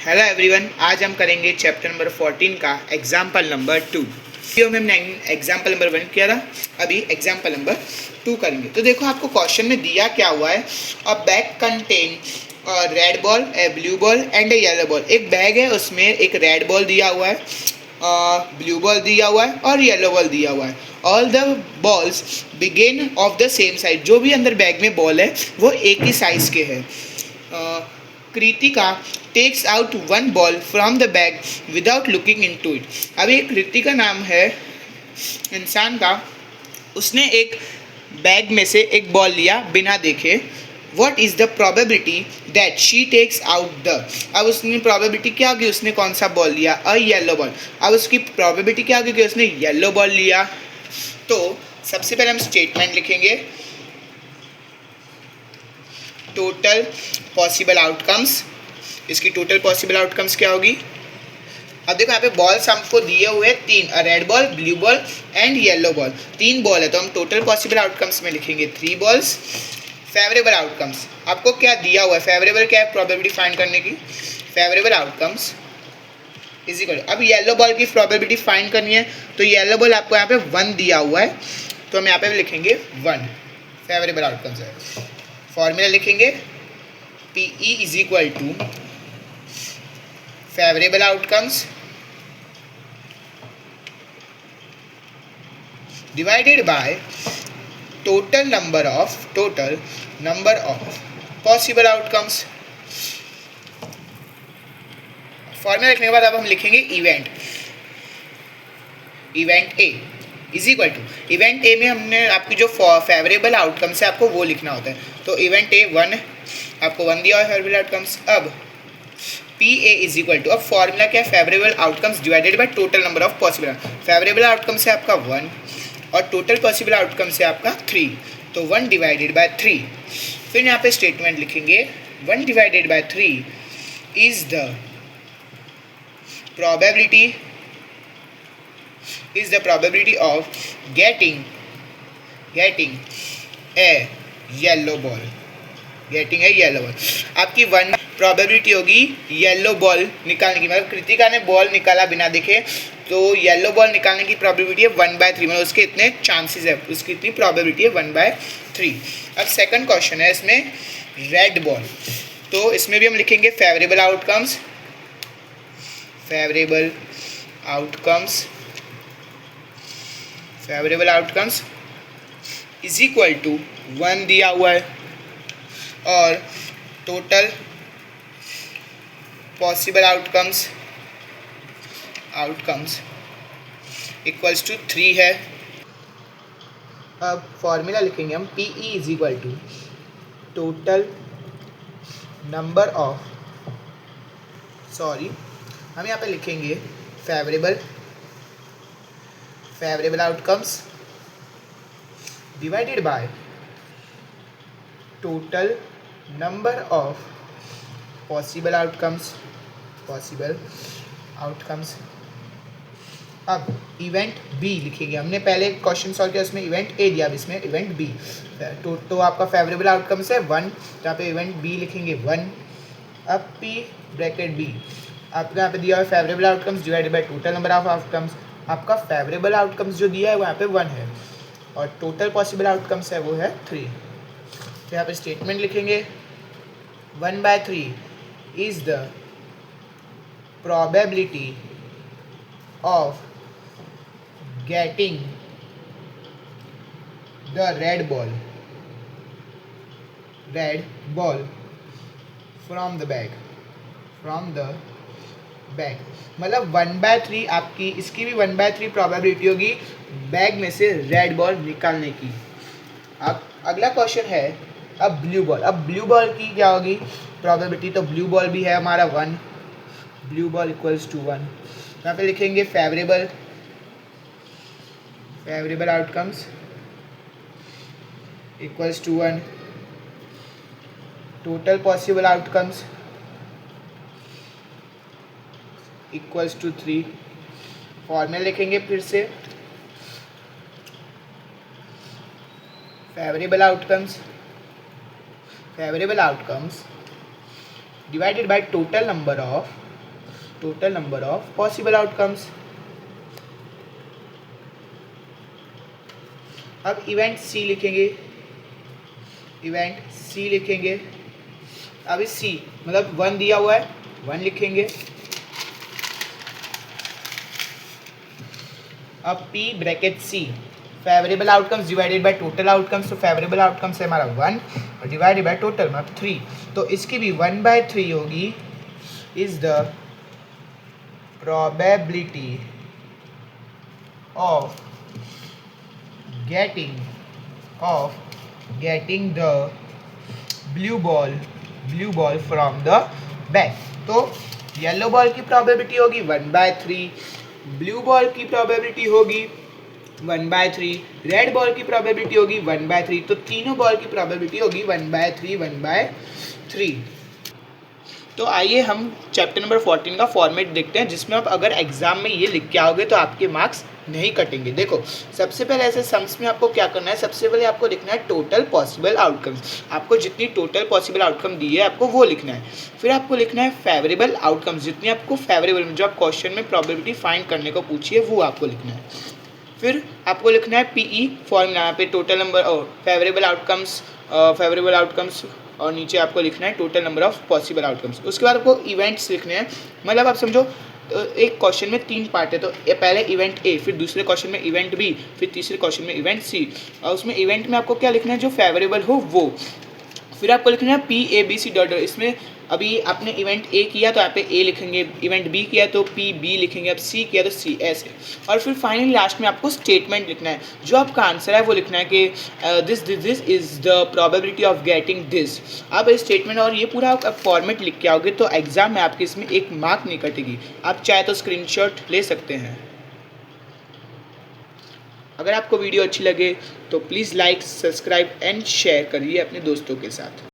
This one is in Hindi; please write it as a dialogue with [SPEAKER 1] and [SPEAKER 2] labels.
[SPEAKER 1] हेलो एवरीवन, आज हम करेंगे चैप्टर नंबर 14 का एग्जाम्पल नंबर 2। वीडियो में हमने एग्जाम्पल नंबर 1 किया था, अभी एग्जाम्पल नंबर 2 करेंगे। तो देखो आपको क्वेश्चन में दिया क्या हुआ है, अ bag contain red ball, A blue ball and A yellow ball. एक बैग है, उसमें एक रेड बॉल दिया हुआ है, ब्लू बॉल दिया हुआ है और येलो बॉल दिया हुआ है। All the balls begin of the same size. जो भी अंदर बैग में बॉल है वो एक ही साइज के हैं। Kritika takes out one ball from the bag without looking into it. अभी कृतिका नाम है इंसान का, उसने एक बैग में से एक बॉल लिया बिना देखे। What is the probability that she takes out the. अब उसने प्रोबेबिलिटी क्या होगी, उसने कौन सा बॉल लिया, अ येलो बॉल। अब उसकी प्रोबेबिलिटी क्या होगी कि उसने येलो बॉल लिया। तो सबसे पहले हम स्टेटमेंट लिखेंगे, टोटल पॉसिबल आउटकम्स। इसकी टोटल पॉसिबल आउटकम्स क्या होगी। अब देखो यहाँ पे बॉल्स हमको दिए हुए हैं तीन, red ball, blue ball and yellow ball. तीन बॉल है तो हम टोटल पॉसिबल आउटकम्स में लिखेंगे 3 बॉल्स। फेवरेबल आउटकम्स आपको क्या दिया हुआ है, फेवरेबल क्या है, प्रोबेबिलिटी फाइंड करने की। फेवरेबल आउटकम्स इज इक्वल, अब येलो बॉल की प्रोबेबिलिटी फाइंड करनी है तो येलो बॉल आपको यहाँ पे 1 दिया हुआ है, तो हम यहाँ पे लिखेंगे 1 फेवरेबल आउटकम्स है। फॉर्मूला लिखेंगे, PE is equal to favorable outcomes divided by total number of possible outcomes। Formula लिखने के बाद अब हम लिखेंगे event A is equal to, event A में हमने आपकी जो फेवरेबल आउटकम्स है आपको वो लिखना होता है। तो इवेंट ए 1, आपको 1 दिया हुआ है फेवरेबल आउटकम्स। अब PA इज इक्वल टू, अब फॉर्मूला क्या है, favourable outcomes divided by total number of possible. Favourable outcomes है आपका 1 और टोटल पॉसिबल आउटकम्स है आपका 3, तो 1 डिवाइडेड बाय 3। फिर यहाँ पे स्टेटमेंट लिखेंगे, 1 divided by 3 is the probability of getting a yellow ball। आपकी 1 प्रोबेबिलिटी होगी येलो बॉल निकालने की, मतलब कृतिका ने बॉल निकाला बिना देखे, तो येलो बॉल निकालने की प्रोबेबिलिटी है 1/3, मतलब उसके इतने चांसेस है, उसकी इतनी प्रोबेबिलिटी है 1/3। अब सेकंड क्वेश्चन है इसमें रेड बॉल, तो इसमें भी हम लिखेंगे favourable outcomes is equal to 1 दिया हुआ है और total possible outcomes equals to 3 है। अब फॉर्मूला लिखेंगे हम, PE is equal to total number of, हम यहाँ पे लिखेंगे favourable outcomes divided by total number of possible outcomes. अब इवेंट बी लिखेंगे, हमने पहले क्वेश्चन सॉल्व किया उसमें इवेंट ए दिया, अब इसमें इवेंट बी। तो आपका फेवरेबल आउटकम्स है 1, तो यहाँ पे इवेंट बी लिखेंगे 1। अब P ब्रैकेट बी, आपका यहाँ पे दिया हुआ favourable outcomes divided by total number of outcomes. आपका फेवरेबल आउटकम्स जो दिया है वो यहाँ पे 1 है और टोटल पॉसिबल आउटकम्स है वो है 3। तो यहाँ पे स्टेटमेंट लिखेंगे, 1/3 is the probability of getting the red ball from the bag, मतलब 1/3 आपकी, इसकी भी 1/3 प्रोबेबिलिटी होगी बैग में से रेड बॉल निकालने की। अब अगला क्वेश्चन है, अब ब्लू बॉल की क्या होगी प्रोबेबिलिटी, तो ब्लू बॉल भी है हमारा 1, ब्लू बॉल इक्वल्स टू 1। यहाँ पे लिखेंगे favourable outcomes equals to 1, total possible outcomes equals to 3। Formula लिखेंगे फिर से, favourable outcomes divided by total number of total number of possible outcomes. अब इवेंट सी लिखेंगे, इवेंट सी लिखेंगे। अब इस सी मतलब 1 दिया हुआ है, 1 लिखेंगे। अब P bracket C favourable outcomes divided by total outcomes, तो फेवरेबल आउटकम्स है हमारा 1 और डिवाइडेड बाय टोटल मतलब 3, तो इसकी भी 1/3 होगी is the probability of getting the blue ball from the bag. तो येलो बॉल की प्रोबेबिलिटी होगी 1/3, ब्लू बॉल की प्रोबेबिलिटी होगी 1/3, रेड बॉल की प्रोबेबिलिटी होगी 1/3, तो तीनों बॉल की प्रोबेबिलिटी होगी 1/3। तो आइए हम चैप्टर नंबर 14 का फॉर्मेट देखते हैं, जिसमें आप अगर एग्जाम में ये लिख के आओगे तो आपके मार्क्स नहीं कटेंगे। देखो सबसे पहले ऐसे सम्स में आपको क्या करना है, सबसे पहले आपको लिखना है टोटल पॉसिबल आउटकम्स। आपको जितनी टोटल पॉसिबल आउटकम दी है आपको वो लिखना है। फिर आपको लिखना है फेवरेबल आउटकम्स, जितनी आपको फेवरेबल जो आप क्वेश्चन में प्रोबेबिलिटी फाइंड करने को पूछिए वो आपको लिखना है। फिर आपको लिखना है PE फॉर्मूला, यहाँ पे टोटल नंबर और फेवरेबल आउटकम्स और नीचे आपको लिखना है total number of possible outcomes. उसके बाद आपको इवेंट्स लिखने हैं, मतलब आप समझो तो एक क्वेश्चन में 3 पार्ट है, तो पहले इवेंट A, फिर दूसरे क्वेश्चन में इवेंट B, फिर तीसरे क्वेश्चन में इवेंट C। और उसमें इवेंट में आपको क्या लिखना है, जो फेवरेबल हो वो। फिर आपको लिखना है PABC डॉट। इसमें अभी आपने इवेंट A किया तो यहाँ पे A लिखेंगे, इवेंट B किया तो PB लिखेंगे, अब C किया तो C, ऐसे। और फिर फाइनली लास्ट में आपको स्टेटमेंट लिखना है, जो आपका आंसर है वो लिखना है कि this is the probability of getting this. आप इस स्टेटमेंट और ये पूरा फॉर्मेट लिख के आओगे तो एग्जाम में आपके इसमें 1 मार्क नहीं कटेगी। आप चाहे तो स्क्रीनशॉट ले सकते हैं। अगर आपको वीडियो अच्छी लगे तो please like, subscribe and share करिए अपने दोस्तों के साथ।